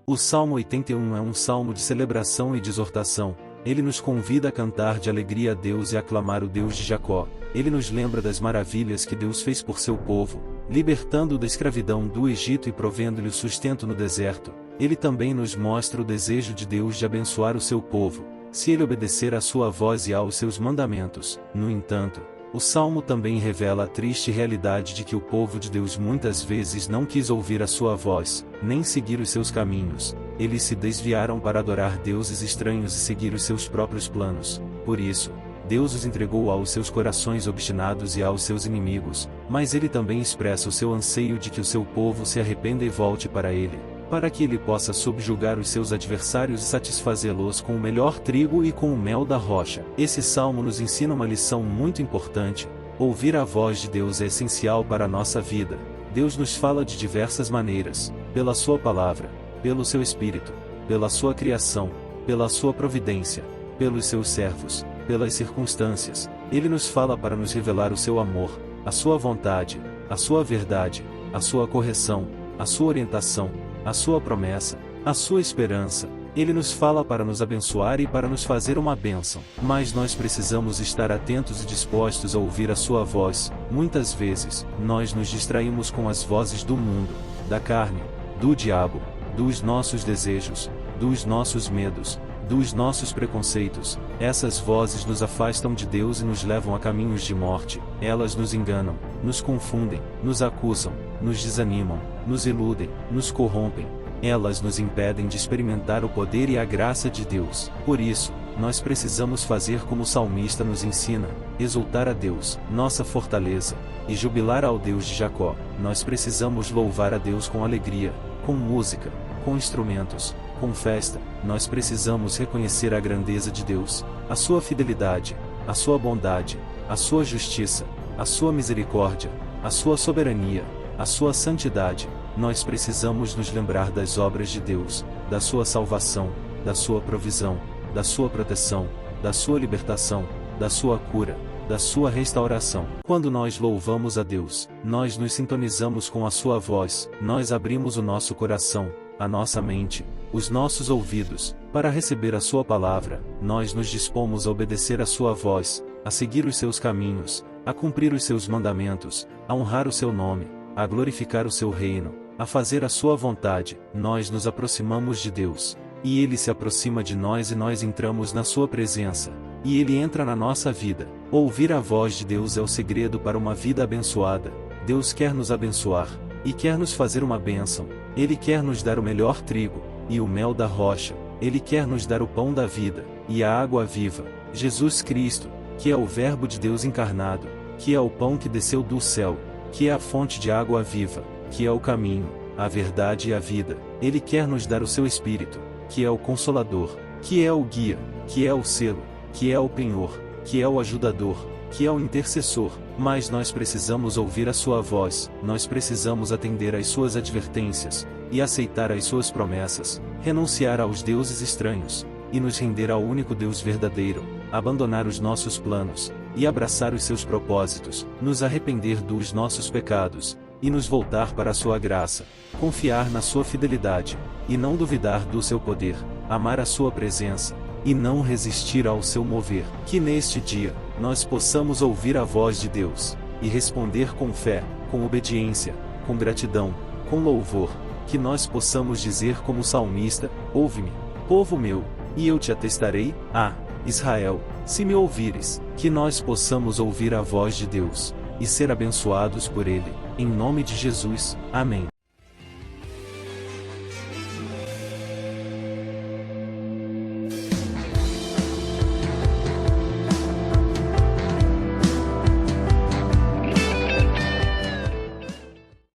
O Salmo 81 é um salmo de celebração e de exortação. Ele nos convida a cantar de alegria a Deus e a aclamar o Deus de Jacó. Ele nos lembra das maravilhas que Deus fez por seu povo, libertando-o da escravidão do Egito e provendo-lhe o sustento no deserto. Ele também nos mostra o desejo de Deus de abençoar o seu povo, se ele obedecer à sua voz e aos seus mandamentos. No entanto, o Salmo também revela a triste realidade de que o povo de Deus muitas vezes não quis ouvir a sua voz, nem seguir os seus caminhos. Eles se desviaram para adorar deuses estranhos e seguir os seus próprios planos. Por isso, Deus os entregou aos seus corações obstinados e aos seus inimigos, mas ele também expressa o seu anseio de que o seu povo se arrependa e volte para ele, para que ele possa subjugar os seus adversários e satisfazê-los com o melhor trigo e com o mel da rocha. Esse salmo nos ensina uma lição muito importante. Ouvir a voz de Deus é essencial para a nossa vida. Deus nos fala de diversas maneiras, pela sua palavra, pelo seu espírito, pela sua criação, pela sua providência, pelos seus servos, pelas circunstâncias. Ele nos fala para nos revelar o seu amor, a sua vontade, a sua verdade, a sua correção, a sua orientação, a sua promessa, a sua esperança. Ele nos fala para nos abençoar e para nos fazer uma bênção. Mas nós precisamos estar atentos e dispostos a ouvir a sua voz. Muitas vezes, nós nos distraímos com as vozes do mundo, da carne, do diabo, dos nossos desejos, dos nossos medos, dos nossos preconceitos. Essas vozes nos afastam de Deus e nos levam a caminhos de morte. Elas nos enganam, nos confundem, nos acusam, nos desanimam, nos iludem, nos corrompem. Elas nos impedem de experimentar o poder e a graça de Deus. Por isso, nós precisamos fazer como o salmista nos ensina: exultar a Deus, nossa fortaleza, e jubilar ao Deus de Jacó. Nós precisamos louvar a Deus com alegria, com música, com instrumentos, com festa. Nós precisamos reconhecer a grandeza de Deus, a sua fidelidade, a sua bondade, a sua justiça, a sua misericórdia, a sua soberania, a sua santidade. Nós precisamos nos lembrar das obras de Deus, da sua salvação, da sua provisão, da sua proteção, da sua libertação, da sua cura, da sua restauração. Quando nós louvamos a Deus, nós nos sintonizamos com a sua voz. Nós abrimos o nosso coração, a nossa mente, os nossos ouvidos, para receber a sua palavra. Nós nos dispomos a obedecer a sua voz, a seguir os seus caminhos, a cumprir os seus mandamentos, a honrar o seu nome, a glorificar o seu reino, a fazer a sua vontade. Nós nos aproximamos de Deus, e Ele se aproxima de nós e nós entramos na sua presença, e Ele entra na nossa vida. Ouvir a voz de Deus é o segredo para uma vida abençoada. Deus quer nos abençoar, e quer nos fazer uma bênção. Ele quer nos dar o melhor trigo, e o mel da rocha. Ele quer nos dar o pão da vida, e a água viva, Jesus Cristo, que é o Verbo de Deus encarnado, que é o pão que desceu do céu, que é a fonte de água viva, que é o caminho, a verdade e a vida. Ele quer nos dar o seu Espírito, que é o Consolador, que é o guia, que é o selo, que é o penhor, que é o ajudador, que é o intercessor. Mas nós precisamos ouvir a sua voz, nós precisamos atender às suas advertências, e aceitar as suas promessas, renunciar aos deuses estranhos, e nos render ao único Deus verdadeiro, abandonar os nossos planos, e abraçar os seus propósitos, nos arrepender dos nossos pecados, e nos voltar para a sua graça, confiar na sua fidelidade, e não duvidar do seu poder, amar a sua presença, e não resistir ao seu mover. Que neste dia, nós possamos ouvir a voz de Deus, e responder com fé, com obediência, com gratidão, com louvor. Que nós possamos dizer como o salmista: ouve-me, povo meu, e eu te atestarei, Israel, se me ouvires. Que nós possamos ouvir a voz de Deus, e ser abençoados por Ele, em nome de Jesus. Amém.